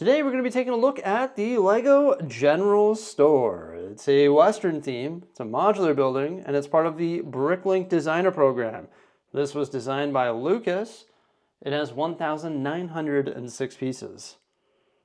Today we're going to be taking a look at the Lego General Store. It's a Western theme, it's a modular building, and it's part of the Bricklink designer program. This was designed by Lucas. It has 1,906 pieces.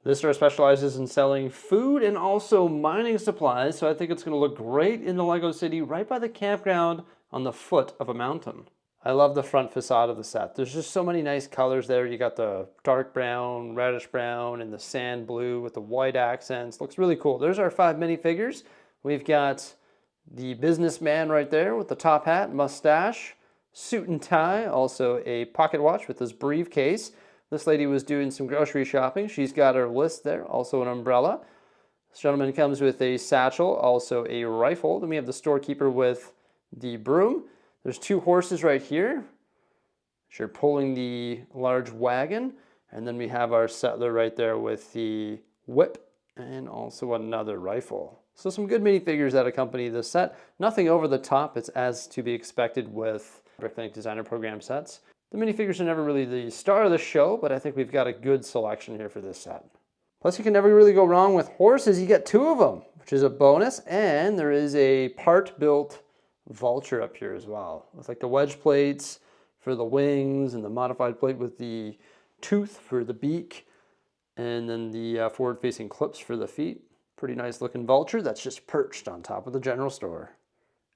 This store specializes in selling food and also mining supplies, so I think it's going to look great in the Lego City right by the campground on the foot of a mountain. I love the front facade of the set. There's just so many nice colors there. You got the dark brown, reddish brown, and the sand blue with the white accents. Looks really cool. There's our 5 minifigures. We've got the businessman right there with the top hat, mustache, suit and tie, also a pocket watch with his briefcase. This lady was doing some grocery shopping. She's got her list there, also an umbrella. This gentleman comes with a satchel, also a rifle. Then we have the storekeeper with the broom. There's 2 horses right here. You're pulling the large wagon. And then we have our settler right there with the whip and also another rifle. So some good minifigures that accompany this set. Nothing over the top. It's as to be expected with Bricklink designer program sets. The minifigures are never really the star of the show, but I think we've got a good selection here for this set. Plus, you can never really go wrong with horses. You get 2 of them, which is a bonus. And there is a part-built vulture up here as well, with like the wedge plates for the wings and the modified plate with the tooth for the beak, and then the forward-facing clips for the feet. Pretty nice looking vulture that's just perched on top of the general store.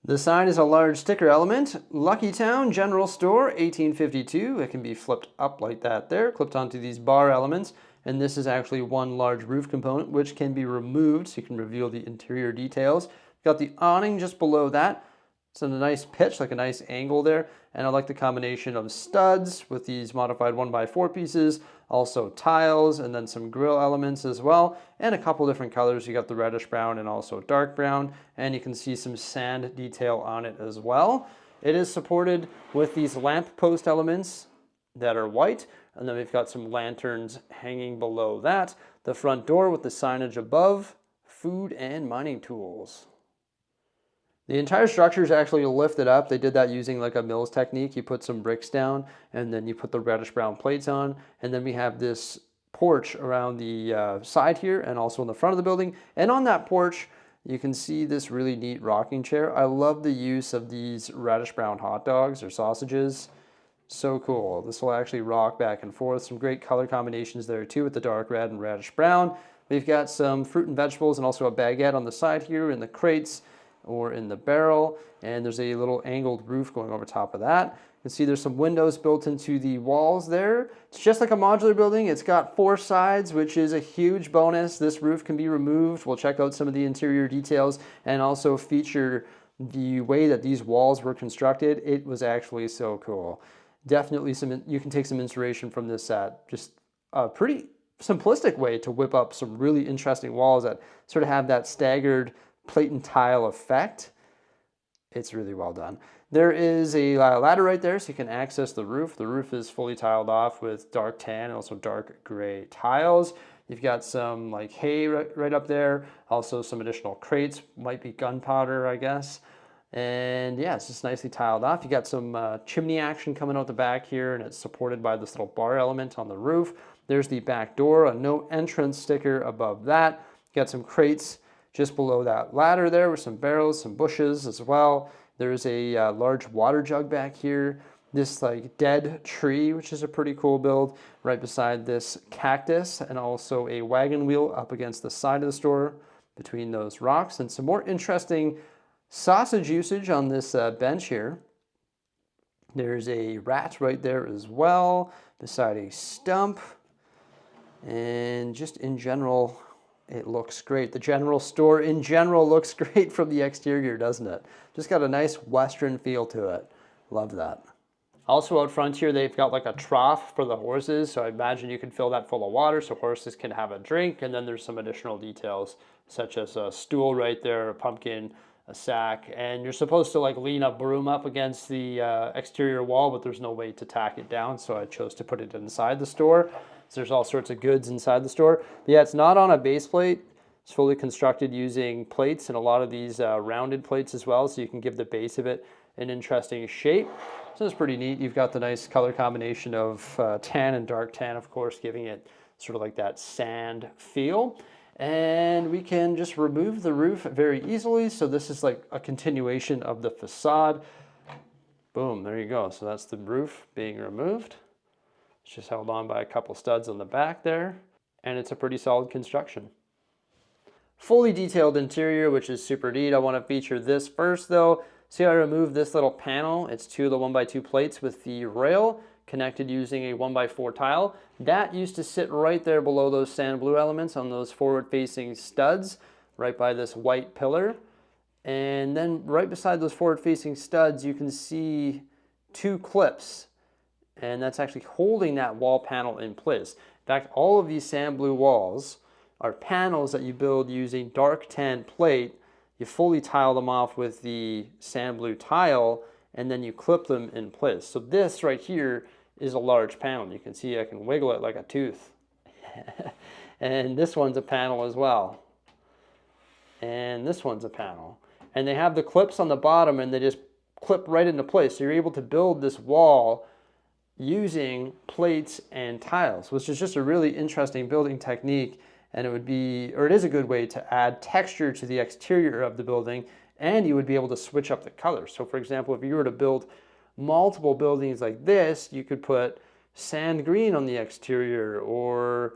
The sign is a large sticker element. Lucky Town General Store 1852. It can be flipped up like that there, clipped onto these bar elements, and this is actually one large roof component which can be removed so you can reveal the interior details. Got the awning just below that. It's a nice pitch, like a nice angle there. And I like the combination of studs with these modified 1x4 pieces, also tiles, and then some grill elements as well. And a couple different colors. You got the reddish brown and also dark brown. And you can see some sand detail on it as well. It is supported with these lamp post elements that are white. And then we've got some lanterns hanging below that. The front door with the signage above, food and mining tools. The entire structure is actually lifted up. They did that using like a Mills technique. You put some bricks down and then you put the reddish brown plates on. And then we have this porch around the side here and also in the front of the building. And on that porch, you can see this really neat rocking chair. I love the use of these reddish brown hot dogs or sausages. So cool. This will actually rock back and forth. Some great color combinations there too with the dark red and reddish brown. We've got some fruit and vegetables and also a baguette on the side here in the crates or in the barrel, and there's a little angled roof going over top of that. You can see there's some windows built into the walls there. It's just like a modular building. It's got 4 sides, which is a huge bonus. This roof can be removed. We'll check out some of the interior details and also feature the way that these walls were constructed. It was actually so cool. Definitely you can take some inspiration from this set. Just a pretty simplistic way to whip up some really interesting walls that sort of have that staggered plate and tile effect. It's really well done. There is a ladder right there so you can access the roof. The roof is fully tiled off with dark tan and also dark gray tiles. You've got some like hay right up there. Also some additional crates, might be gunpowder, I guess. And yeah, it's just nicely tiled off. You got some chimney action coming out the back here, and it's supported by this little bar element on the roof. There's the back door, a no entrance sticker above that. You got some crates just below that ladder there with some barrels, some bushes as well. There's a large water jug back here. This like dead tree, which is a pretty cool build, right beside this cactus, and also a wagon wheel up against the side of the store between those rocks. And some more interesting sausage usage on this bench here. There's a rat right there as well, beside a stump. And just in general, it looks great. The general store in general looks great from the exterior, doesn't it? Just got a nice Western feel to it. Love that. Also out front here, they've got like a trough for the horses. So I imagine you can fill that full of water so horses can have a drink. And then there's some additional details such as a stool right there, a pumpkin, a sack. And you're supposed to like lean a broom up against the exterior wall, but there's no way to tack it down. So I chose to put it inside the store. So there's all sorts of goods inside the store. But yeah, it's not on a base plate. It's fully constructed using plates and a lot of these rounded plates as well. So you can give the base of it an interesting shape. So it's pretty neat. You've got the nice color combination of tan and dark tan, of course, giving it sort of like that sand feel. And we can just remove the roof very easily. So this is like a continuation of the facade. Boom, there you go. So that's the roof being removed. It's just held on by a couple studs on the back there. And it's a pretty solid construction. Fully detailed interior, which is super neat. I want to feature this first though. See how I removed this little panel? It's two of the 1x2 plates with the rail connected using a 1x4 tile. That used to sit right there below those sand blue elements on those forward-facing studs, right by this white pillar. And then right beside those forward-facing studs, you can see two clips. And that's actually holding that wall panel in place. In fact, all of these sand blue walls are panels that you build using dark tan plate. You fully tile them off with the sand blue tile, and then you clip them in place. So this right here is a large panel. You can see I can wiggle it like a tooth. And this one's a panel as well. And this one's a panel. And they have the clips on the bottom and they just clip right into place. So you're able to build this wall using plates and tiles, which is just a really interesting building technique. And it would be, or it is a good way to add texture to the exterior of the building, and you would be able to switch up the colors. So for example, if you were to build multiple buildings like this, you could put sand green on the exterior, or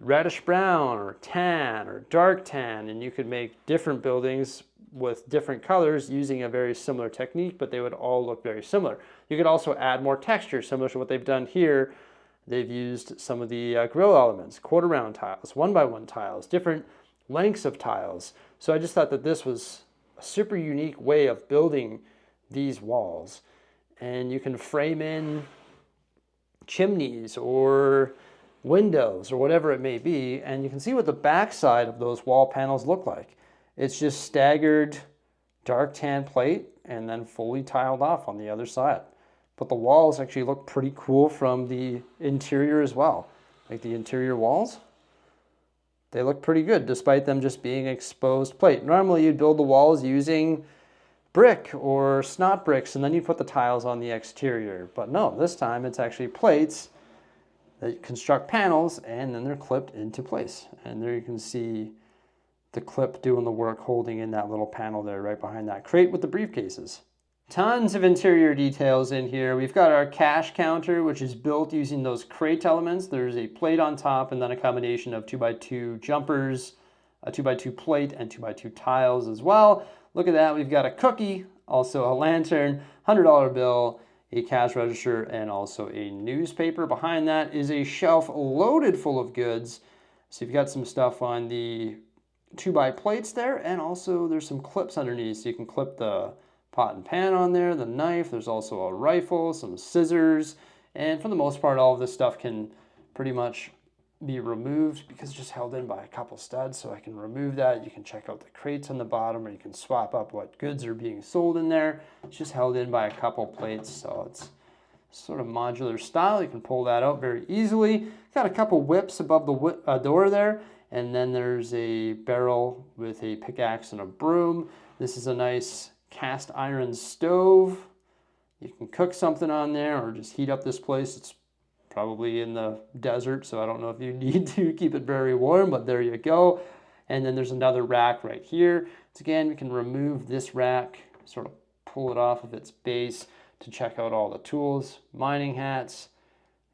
reddish brown, or tan, or dark tan, and you could make different buildings with different colors using a very similar technique, but they would all look very similar. You could also add more texture, similar to what they've done here. They've used some of the grill elements, quarter round tiles, 1x1 tiles, different lengths of tiles. So I just thought that this was a super unique way of building these walls. And you can frame in chimneys or windows or whatever it may be, and you can see what the back side of those wall panels look like. It's just staggered dark tan plate and then fully tiled off on the other side. But the walls actually look pretty cool from the interior as well. Like the interior walls, they look pretty good despite them just being exposed plate. Normally you'd build the walls using brick or snot bricks and then you put the tiles on the exterior. But no, this time it's actually plates that construct panels and then they're clipped into place. And there you can see the clip doing the work, holding in that little panel there right behind that crate with the briefcases. Tons of interior details in here. We've got our cash counter, which is built using those crate elements. There's a plate on top and then a combination of 2x2 jumpers, a 2x2 plate, and 2x2 tiles as well. Look at that. We've got a cookie, also a lantern, $100 bill, a cash register, and also a newspaper. Behind that is a shelf loaded full of goods. So you've got some stuff on the 2x plates there, and also there's some clips underneath. So you can clip the pot and pan on there, the knife, there's also a rifle, some scissors, and for the most part all of this stuff can pretty much be removed because it's just held in by a couple studs. So I can remove that. You can check out the crates on the bottom, or you can swap up what goods are being sold in there. It's just held in by a couple plates, so it's sort of modular style. You can pull that out very easily. Got a couple whips above the door there, and then there's a barrel with a pickaxe and a broom. This is a nice cast iron stove. You can cook something on there or just heat up this place. It's probably in the desert, so I don't know if you need to keep it very warm, but there you go. And then there's another rack right here. So again, we can remove this rack, sort of pull it off of its base to check out all the tools. Mining hats,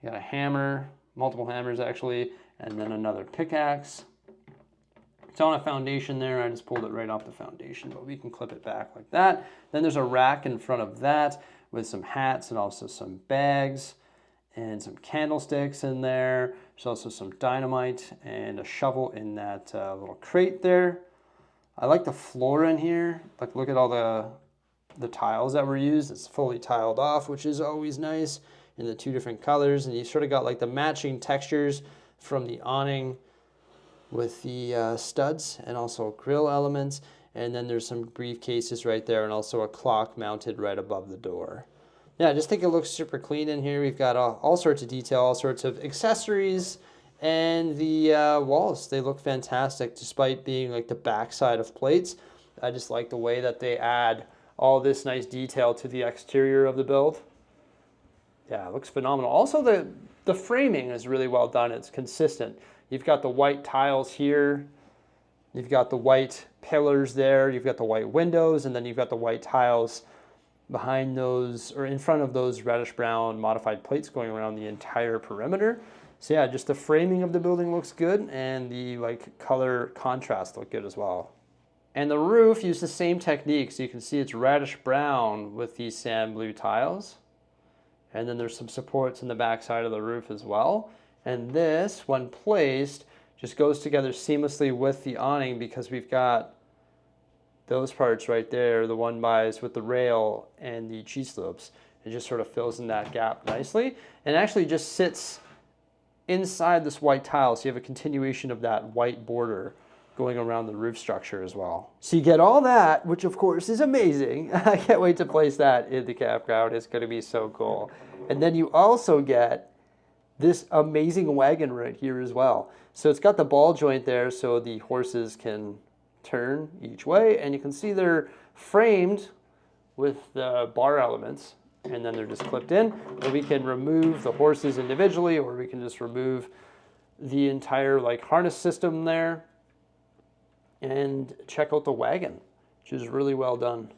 you got a hammer, multiple hammers actually, and then another pickaxe. It's on a foundation there. I just pulled it right off the foundation, but we can clip it back like that. Then there's a rack in front of that with some hats and also some bags and some candlesticks in there. There's also some dynamite and a shovel in that little crate there. I like the floor in here. Like, look at all the tiles that were used. It's fully tiled off, which is always nice, in the two different colors. And you sort of got like the matching textures from the awning with the studs and also grill elements. And then there's some briefcases right there and also a clock mounted right above the door. Yeah, I just think it looks super clean in here. We've got all sorts of detail, all sorts of accessories, and the walls, they look fantastic despite being like the backside of plates. I just like the way that they add all this nice detail to the exterior of the build. Yeah, it looks phenomenal. Also, the framing is really well done. It's consistent. You've got the white tiles here. You've got the white pillars there. You've got the white windows, and then you've got the white tiles behind those, or in front of those reddish brown modified plates going around the entire perimeter. So yeah, just the framing of the building looks good, and the like color contrast look good as well. And the roof used the same technique. So you can see it's reddish brown with these sand blue tiles. And then there's some supports in the back side of the roof as well. And this, when placed, just goes together seamlessly with the awning because we've got those parts right there, the 1x with the rail and the cheese slopes. It just sort of fills in that gap nicely and actually just sits inside this white tile. So you have a continuation of that white border going around the roof structure as well. So you get all that, which of course is amazing. I can't wait to place that in the campground. It's going to be so cool. And then you also get this amazing wagon right here as well. So it's got the ball joint there so the horses can turn each way, and you can see they're framed with the bar elements, and then they're just clipped in. And we can remove the horses individually, or we can just remove the entire like harness system there. And check out the wagon, which is really well done.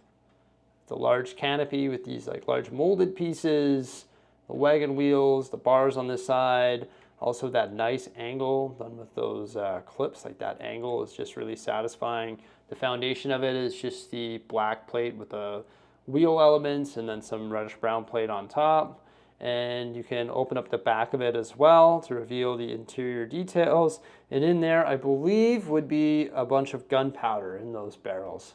The large canopy with these like large molded pieces, the wagon wheels, the bars on this side, also that nice angle done with those clips. Like that angle is just really satisfying. The foundation of it is just the black plate with the wheel elements and then some reddish brown plate on top. And you can open up the back of it as well to reveal the interior details. And in there, I believe, would be a bunch of gunpowder in those barrels.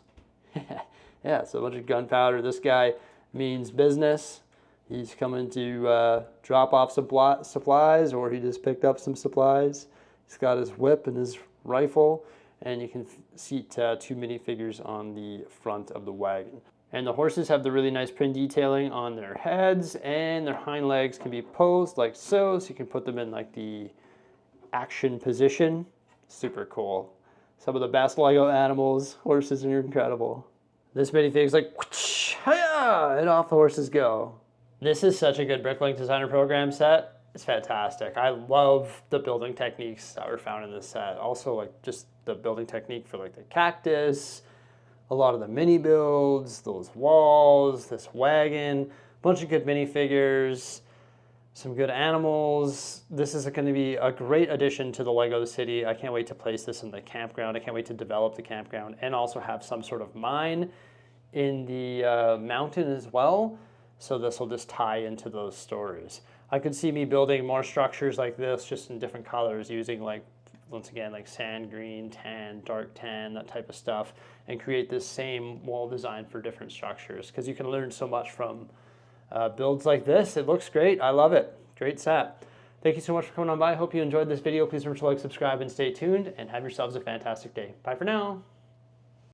Yeah, so a bunch of gunpowder. This guy means business. He's coming to drop off supplies, or he just picked up some supplies. He's got his whip and his rifle, and you can seat 2 minifigures on the front of the wagon. And the horses have the really nice print detailing on their heads, and their hind legs can be posed like so you can put them in like the action position. Super cool. Some of the best Lego animals. Horses are incredible. This minifig is like, and off the horses go. This is such a good Bricklink designer program set. It's fantastic. I love the building techniques that were found in this set. Also, like just the building technique for like the cactus, a lot of the mini builds, those walls, this wagon, a bunch of good minifigures, some good animals. This is going to be a great addition to the Lego city. I can't wait to place this in the campground. I can't wait to develop the campground and also have some sort of mine in the mountain as well. So this will just tie into those stories. I could see me building more structures like this just in different colors using like, once again, like sand green, tan, dark tan, that type of stuff, and create this same wall design for different structures because you can learn so much from builds like this. It looks great. I love it. Great set. Thank you so much for coming on by. I hope you enjoyed this video. Please remember to like, subscribe, and stay tuned, and have yourselves a fantastic day. Bye for now.